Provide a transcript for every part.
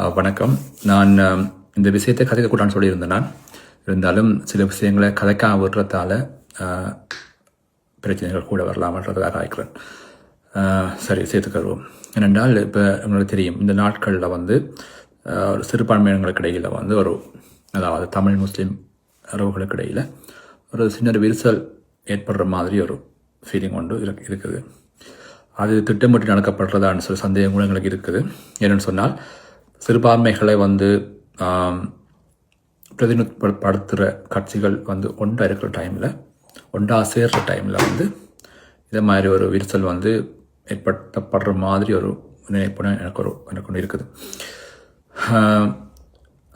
வணக்கம். நான் இந்த விஷயத்தை கதைக்கக்கூடாதுன்னு சொல்லியிருந்தேன். நான் இருந்தாலும் சில விஷயங்களை கதைக்காம விடுறதால பிரச்சனைகள் கூட வரலாமன்றதாக ஆய்க்கிறேன். சரி, சேர்த்துக்கருவோம். ஏனென்றால் இப்போ உங்களுக்கு தெரியும், இந்த நாட்களில் வந்து ஒரு சிறுபான்மையினங்களுக்கு இடையில் வந்து அதாவது தமிழ் முஸ்லீம் உறவுகளுக்கு இடையில் ஒரு சின்ன விரிசல் ஏற்படுற மாதிரி ஒரு ஃபீலிங் ஒன்று இருக்குது. அது திட்டமிட்டு நடக்கப்படுறதான்னு சொல்லி சந்தேகம் கூட எங்களுக்கு இருக்குது. ஏன்னு சொன்னால், சிறுபான்மைகளை வந்து பிரதிநிதிப்படுத்துகிற கட்சிகள் வந்து ஒன்றா இருக்கிற டைமில், ஒன்றா சேர்கிற டைமில் வந்து இதே மாதிரி ஒரு விரிசல் வந்து ஏற்படுத்தப்படுற மாதிரி ஒரு நினைப்பு எனக்கு ஒன்று இருக்குது.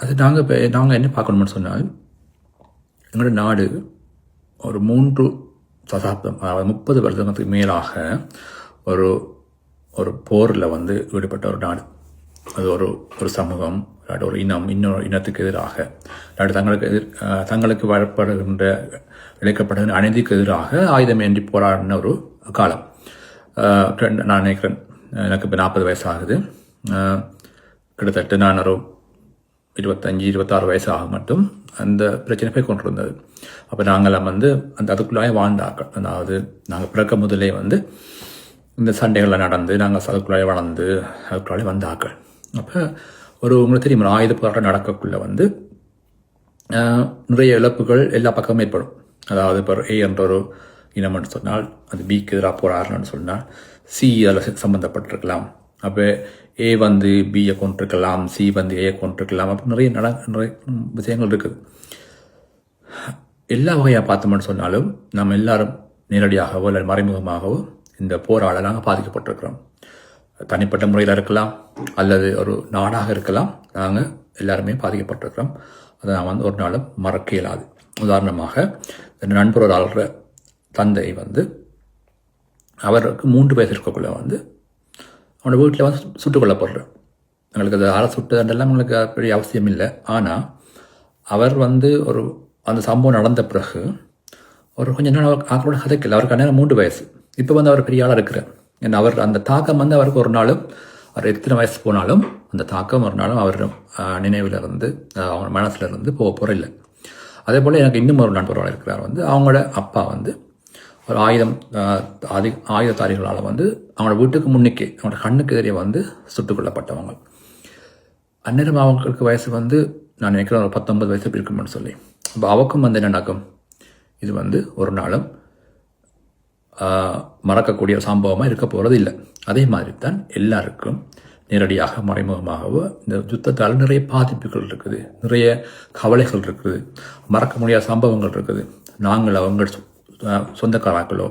அது நாங்கள் என்ன பார்க்கணும்னு சொன்னால், எங்களோட நாடு ஒரு 3 தசாப்தம், அதாவது 30 வருஷத்துக்கு மேலாக ஒரு போரில் வந்து ஈடுபட்ட ஒரு நாடு. அது ஒரு சமூகம், ஒரு இனம் இன்னொரு இனத்துக்கு எதிராக, தங்களுக்கு வழங்கப்படுகின்ற இழைக்கப்படுகின்ற அநீதிக்கு எதிராக ஆயுதமேந்தி போராடின ஒரு காலம். நான் நினைக்கிறேன், எனக்கு இப்போ 40 வயசு ஆகுது. கிட்டத்தட்ட நான் ஒரு 25-26 வயசு ஆக மட்டும் அந்த பிரச்சனை போய் கொண்டிருந்தது. அப்போ நாங்களாம் வந்து அதுக்குள்ளாயே வாழ்ந்தாக்கள். அதாவது நாங்கள் பிறக்க முதலே வந்து இந்த சண்டைகளில் நடந்து நாங்கள் அதுக்குள்ளாயே வளர்ந்து அதுக்குள்ளாயே வந்தாக்கள். அப்போ உங்களுக்கு தெரியும், ஆயுத போராட்டம் நடக்கக்குள்ளே வந்து நிறைய இழப்புகள் எல்லா பக்கமும் ஏற்படும். அதாவது இப்போ ஏ என்ற ஒரு இனம்னு சொன்னால் அது பிக்கு எதிராக போராடணும்னு சொன்னால் சி அதில் சம்மந்தப்பட்டிருக்கலாம். அப்போ ஏ வந்து பியை கொண்டிருக்கலாம், சி வந்து ஏ கொண்டிருக்கலாம். அப்போ நிறைய விஷயங்கள் இருக்குது. எல்லா வகையாக பார்த்தோம்னு சொன்னாலும் நம்ம எல்லாரும் நேரடியாகவோ இல்லை மறைமுகமாகவோ இந்த போரால் நாங்கள் பாதிக்கப்பட்டிருக்கிறோம். தனிப்பட்ட முறையில் இருக்கலாம் அல்லது ஒரு நாடாக இருக்கலாம். நாங்கள் எல்லாருமே பாதிக்கப்பட்டிருக்கிறோம். அதை நான் வந்து ஒரு நாளும் மறக்க இயலாது. உதாரணமாக, என் நண்பர் ஒரு ஆளுற தந்தை வந்து அவருக்கு 3 வயசு இருக்கக்குள்ள வந்து அவனோட வீட்டில் வந்து சுட்டுக் கொல்லப்படுறார். எங்களுக்கு அது ஆற சுட்டுதெல்லாம் எங்களுக்கு பெரிய அவசியம் இல்லை. ஆனால் அவர் வந்து அந்த சம்பவம் நடந்த பிறகு கொஞ்சம் நாள் அவரோட கதைக்கல. அவருக்கு அந்நேரம் 3 வயசு. இப்போ வந்து அவர் பெரிய ஆளாக இருக்கிறார். ஏன்னா அவர் அந்த தாக்கம் வந்து அவருக்கு ஒரு நாளும், அவர் எத்தனை வயசு போனாலும் அந்த தாக்கம் ஒரு நாளும் அவர் நினைவில் இருந்து அவங்க மனசில் இருந்து போகிற இல்லை. அதே போல் எனக்கு இன்னும் ஒரு நண்பரோட இருக்கிறார். வந்து அவங்களோட அப்பா வந்து ஒரு ஆயுததாரிகளால் வந்து அவங்களோட வீட்டுக்கு முன்னிக்கே அவங்களோட கண்ணுக்கு எதிரே வந்து சுட்டுக் கொல்லப்பட்டவங்க. அந்நேரம் அவங்களுக்கு வயசு வந்து நான் நினைக்கிறேன் ஒரு 19 வயசு இருக்குமென்னு சொல்லி. அப்போ அவக்கும் வந்து என்ன நடக்கும், இது வந்து ஒரு நாளும் மறக்கக்கூடிய சம்பவமாக இருக்க போகிறது இல்லை. அதே மாதிரி தான் எல்லாருக்கும் நேரடியாக மறைமுகமாகவோ இந்த யுத்தத்தால் நிறைய பாதிப்புகள் இருக்குது, நிறைய கவலைகள் இருக்குது, மறக்க முடியாத சம்பவங்கள் இருக்குது. நாங்கள் அவங்க சொந்தக்காரங்களோ,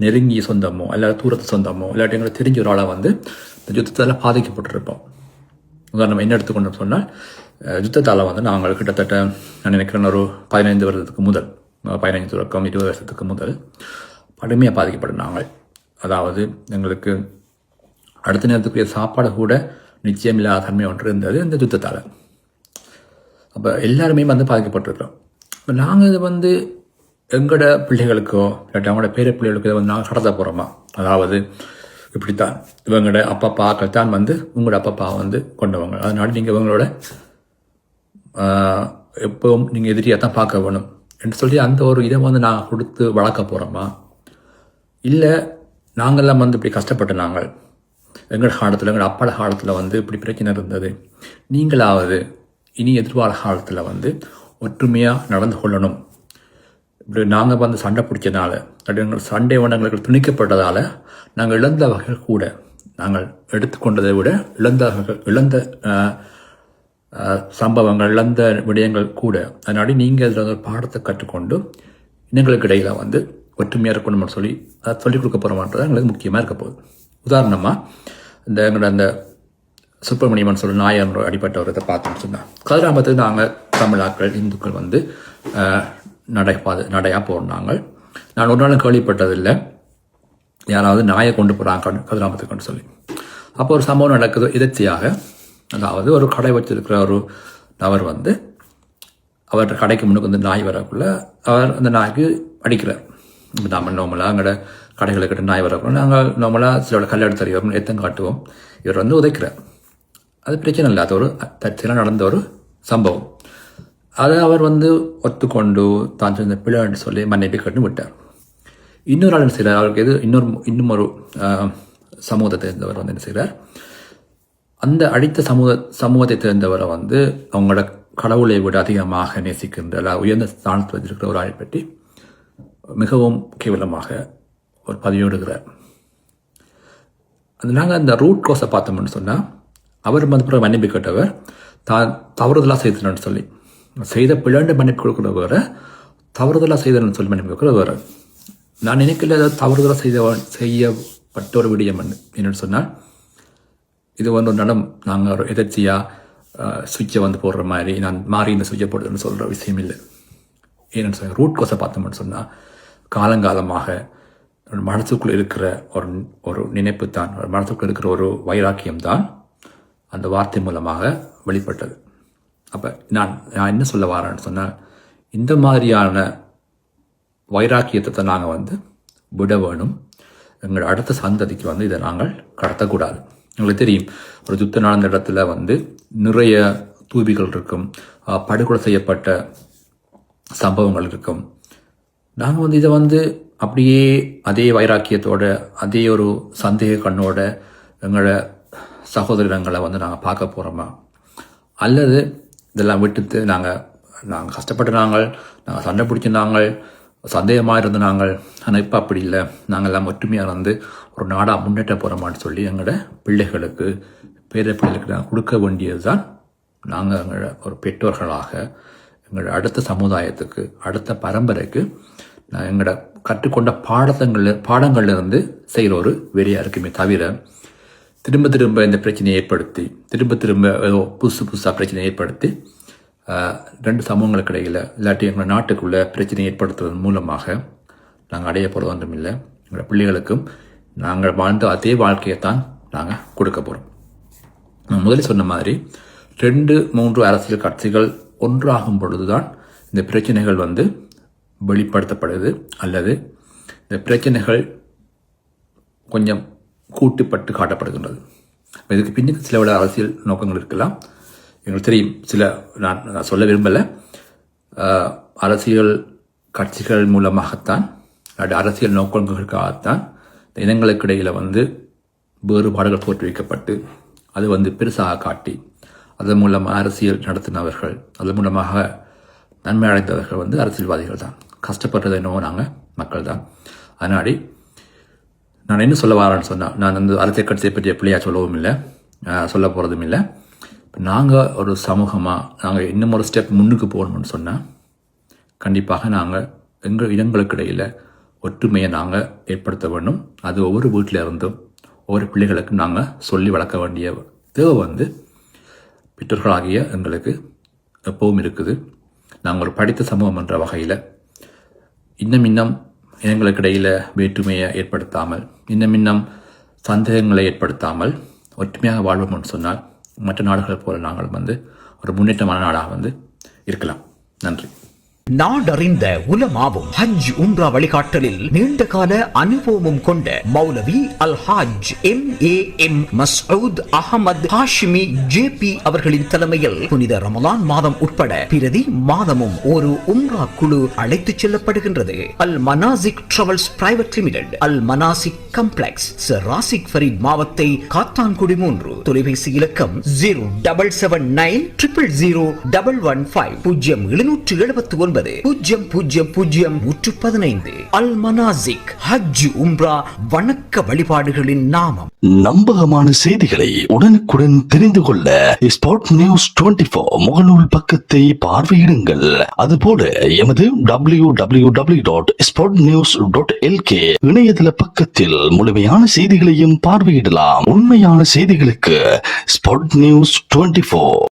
நெருங்கிய சொந்தமோ, இல்லாத தூரத்து சொந்தமோ, இல்லாட்டி எங்களுக்கு தெரிஞ்ச ஒரு ஆளாக வந்து இந்த யுத்தத்தால் பாதிக்கப்பட்டிருப்போம். உதாரணம் என்ன எடுத்துக்கொண்டு சொன்னால், யுத்தத்தால் வந்து நாங்கள் கிட்டத்தட்ட நான் நினைக்கிறேன் ஒரு 15 வருடத்துக்கு முதல், 15 தொடக்கம் 20 வருஷத்துக்கு முதல் கடுமையாக பாதிக்கப்பட்டாங்க. அதாவது எங்களுக்கு அடுத்த நேரத்துக்குரிய சாப்பாடு கூட நிச்சயம் இல்லாத தன்மை ஒன்று இருந்தது இந்த யுத்தத்தால். அப்போ எல்லாருமே வந்து பாதிக்கப்பட்டிருக்கிறோம். இப்போ நாங்கள் இது வந்து எங்களோட பிள்ளைகளுக்கோ இல்லாட்டி அவங்களோட பேர பிள்ளைகளுக்கோ இதை வந்து நாங்கள் கடத்த போகிறோமா? அதாவது இப்படித்தான் இவங்களோட அப்பாக்கள் தான் வந்து உங்களோட அப்பா வந்து கொண்டவங்க, அதனால நீங்கள் இவங்களோட எப்பவும் நீங்கள் எதிரியாக தான் பார்க்க வேணும் என்று சொல்லி அந்த ஒரு இதை வந்து நாங்கள் கொடுத்து வளர்க்க போகிறோமா? இல்லை நாங்கள்லாம் வந்து இப்படி கஷ்டப்பட்டு நாங்கள் எங்களோட காலத்தில், எங்களோட அப்பாட காலத்தில் வந்து இப்படி பிரச்சனை இருந்தது, நீங்களாவது இனி எதிர்கால காலத்தில் வந்து ஒற்றுமையாக நடந்து கொள்ளணும். இப்படி நாங்கள் வந்து சண்டை பிடிச்சதுனால, எங்கள் சண்டை வண்ணங்களுக்கு துணிக்கப்பட்டதால் நாங்கள் இழந்த வகைகள் கூட, நாங்கள் எடுத்துக்கொண்டதை விட இழந்த சம்பவங்கள், இழந்த விடயங்கள் கூட. அதனால நீங்கள் அதில் ஒரு பாடத்தை கற்றுக்கொண்டு இனங்களுக்கு இடையில் வந்து ஒற்றுமையாக இருக்கணும்னு சொல்லி அதை சொல்லிக் கொடுக்க போகிறோமான்றது எங்களுக்கு முக்கியமாக இருக்க போகுது. உதாரணமாக எங்களோட அந்த சுப்பிரமணியம்னு சொல்லி நாயர் அடிப்பட்ட இதை பார்த்தோம்னு சொன்னால், கதிராமத்துக்கு நாங்கள் தமிழாக்கள் இந்துக்கள் வந்து நடையாக போகிறாங்க. நான் ஒரு நாளும் கேள்விப்பட்டதில்லை யாராவது நாயை கொண்டு போகிறாங்க கதிராமத்துக்குன்னு சொல்லி. அப்போ ஒரு சம்பவம் நடக்குது எதிர்ச்சியாக. அதாவது ஒரு கடை வச்சிருக்கிற ஒரு நபர் வந்து அவர் கடைக்கு முன்னுக்கு வந்து நாய் வரக்குள்ள அவர் அந்த நாய்க்கு அடிக்கிறார். இப்போ நம்ம நார்மலாக எங்களோட கடைகளுக்கிட்ட நாய் வரக்குள்ள நாங்கள் நார்மலாக சில கல்லெடுத்து அறிவோம், எத்தம் காட்டுவோம். இவர் வந்து உதைக்கிறார். அது பிரச்சனை இல்லை, அது ஒரு தற்செயலாக நடந்த ஒரு சம்பவம். அதை அவர் ஒத்துக்கொண்டு தான் சொன்ன பிள்ளைன்னு சொல்லி மன்னிப்பு கட்டு விட்டார். இன்னொரு ஆள் என்ன செய்கிறார், அவருக்கு இன்னும் ஒரு சமூகத்தை சேர்ந்தவர் என்ன செய்கிறார், அந்த அடித்த சமூகத்தை சேர்ந்தவரை அவங்களோட கடவுளை விட அதிகமாக நேசிக்கின்ற உயர்ந்த ஸ்தானத்தில் வச்சிருக்கிற ஒரு ஆளை பற்றி மிகவும் கேவலமாக ஒரு பதிவிடுகிறார். நாங்கள் அந்த ரூட் கோஸை பார்த்தோம்னு சொன்னால், அவர் பிறகு மன்னிப்பு கேட்டவர் தான் தவறுதலாக செய்தன்னு சொல்லி செய்த பிள்ளைண்டு மன்னிப்பு கொடுக்குற வேற, தவறுதலாக செய்தன்னு சொல்லி மன்னிப்பு கொடுக்குற வேற. நான் நினைக்கல ஏதாவது தவறுதலாக செய்யப்பட்ட ஒரு விடயம் என்னென்னு சொன்னால், இது ஒரு நடம் நாங்கள் ஒரு எதர்ச்சியாக சுவிட்சை போடுற மாதிரி நான் மாறி இந்த சுவிட்சை போடுறதுன்னு சொல்கிற விஷயம் இல்லை. ஏன்னு சொன்னால் ரூட் கோஸை பார்த்தோம்னு சொன்னால், காலங்காலமாக மனசுக்குள்ளே இருக்கிற ஒரு நினைப்பு தான், மனசுக்குள்ளே இருக்கிற ஒரு வைராக்கியம் தான் அந்த வார்த்தை மூலமாக வெளிப்பட்டது. அப்போ நான் என்ன சொல்ல வரேன்னு சொன்னால், இந்த மாதிரியான வைராக்கியத்தை நாங்கள் விட வேணும். எங்கள் அடுத்த சந்ததிக்கு இதை நாங்கள் கடத்தக்கூடாது. எங்களுக்கு தெரியும், ஒரு யுத்தம் நடந்த இடத்துல நிறைய தூபிகள் இருக்கும், படுகொலை செய்யப்பட்ட சம்பவங்கள் இருக்கும். நாங்கள் இதை அப்படியே அதே வைராக்கியத்தோட அதே ஒரு சந்தேக கண்ணோட எங்களோட சகோதரங்களை நாங்கள் பார்க்க போகிறோமா, அல்லது இதெல்லாம் விட்டுட்டு நாங்கள் கஷ்டப்பட்ட நாங்கள் சண்டை பிடிச்ச நாங்கள் சந்தேகமாக இருந்த நாங்கள், ஆனால் இப்போ அப்படி இல்லை, நாங்கள் எல்லாம் ஒற்றுமையாக ஒரு நாடாக முன்னேற்ற போகிறோமான்னு சொல்லி எங்களோட பிள்ளைகளுக்கு பேர பிள்ளைகளுக்கு நாங்கள் கொடுக்க வேண்டியது தான். நாங்கள் எங்களோட ஒரு பெற்றோர்களாக எங்களோட அடுத்த சமுதாயத்துக்கு அடுத்த பரம்பரைக்கு நான் எங்களோட கற்றுக்கொண்ட பாடங்கள்லேருந்து செய்கிற ஒரு வேலையாக இருக்குமே தவிர, திரும்ப இந்த பிரச்சனையை ஏற்படுத்தி திரும்ப ஏதோ புதுசாக பிரச்சனையை ஏற்படுத்தி ரெண்டு சமூகங்களுக்கு இடையில் இல்லாட்டி எங்கள் நாட்டுக்குள்ளே பிரச்சனையை ஏற்படுத்துவதன் மூலமாக நாங்கள் அடைய போகிறது ஒன்றும் இல்லை. எங்களோட பிள்ளைகளுக்கும் நாங்கள் வாழ்ந்த அதே வாழ்க்கையை தான் நாங்கள் கொடுக்க போகிறோம். நான் முதலில் சொன்ன மாதிரி 2-3 அரசியல் கட்சிகள் ஒன்றாகும் பொழுது தான் இந்த பிரச்சனைகள் வெளிப்படுத்தப்படுது, அல்லது இந்த பிரச்சனைகள் கொஞ்சம் கூட்டுப்பட்டு காட்டப்படுகின்றது. இதுக்கு பின்னுக்கு சில விட அரசியல் நோக்கங்கள் இருக்கலாம். எங்களுக்கு தெரியும், சில நான் சொல்ல விரும்பலை, அரசியல் கட்சிகள் மூலமாகத்தான் அரசியல் நோக்கங்களுக்காகத்தான் இந்த இனங்களுக்கு இடையில் வேறுபாடுகள் தோற்றுவிக்கப்பட்டு அது பெருசாக காட்டி அதன் மூலமாக அரசியல் நடத்தினவர்கள், அதன் மூலமாக நன்மை அடைந்தவர்கள் அரசியல்வாதிகள் தான். கஷ்டப்படுறது என்னவோ நாங்கள் மக்கள் தான். அதனாடி நான் என்ன சொல்ல வரேன்னு சொன்னால், நான் அரசியல் கட்சியை பற்றி எப்படியா சொல்லவும் இல்லை, சொல்ல போகிறதும் இல்லை. நாங்கள் ஒரு சமூகமாக நாங்கள் இன்னும் ஒரு ஸ்டெப் முன்னுக்கு போகணும்னு சொன்னால், கண்டிப்பாக நாங்கள் எங்கள் இனங்களுக்கு இடையில் ஒற்றுமையை நாங்கள் ஏற்படுத்த வேண்டும். அது ஒவ்வொரு வீட்டில் இருந்தும் ஒவ்வொரு பிள்ளைகளுக்கும் நாங்கள் சொல்லி வளர்க்க வேண்டிய தேவை பெற்றோர்களாகிய எங்களுக்கு எப்பவும் இருக்குது. நாங்கள் ஒரு படித்த சமூகம் என்ற வகையில் இன்னும் இனங்களுக்கு இடையில் வேற்றுமையை ஏற்படுத்தாமல், இன்னும் சந்தேகங்களை ஏற்படுத்தாமல் ஒற்றுமையாக வாழ்வோம்னு சொன்னால், மற்ற நாடுகளை போல நாங்கள் ஒரு முன்னேற்றமான நாடாக இருக்கலாம். நன்றி. நாடறிந்த உலமாவும் ஹஜ் உம்ரா வழிகாட்டலில் நீண்ட கால அனுபவமும் கொண்ட மௌலவி அல் ஹாஜ் MAM மஸ்ஊத் அஹமது ஹாஷிமி JP அவர்களின் தலைமையில் புனித ரமலான் மாதம் உட்பட பிரதி மாதமும் ஒரு உம்ரா குழு அழைத்துச் செல்லப்படுகின்றது. அல் மனாசிக் டிராவல்ஸ் பிரைவேட் லிமிடெட், அல் மனாசிக் காம்ப்ளெக்ஸ், சர் ராசிக் ஃபரீத் மாவத்தை, காத்தான்குடி 3. தொலைபேசி இலக்கம் 0779 0001115 00790 அல் மனாசிக் ஹஜ் உம்ரா வணக்க வழிபாடுகளின் நாமம். நம்பகமான செய்திகளை உடனுக்குடன் தெரிந்து கொள்ள ஸ்பாட் நியூஸ் 24 முகநூல் பக்கத்தை பார்வையிடுங்கள். அதுபோல எமது www.spotnews.lk இணையதள பக்கத்தில் முழுமையான செய்திகளையும் பார்வையிடலாம். உண்மையான செய்திகளுக்கு ஸ்பாட் நியூஸ் 24.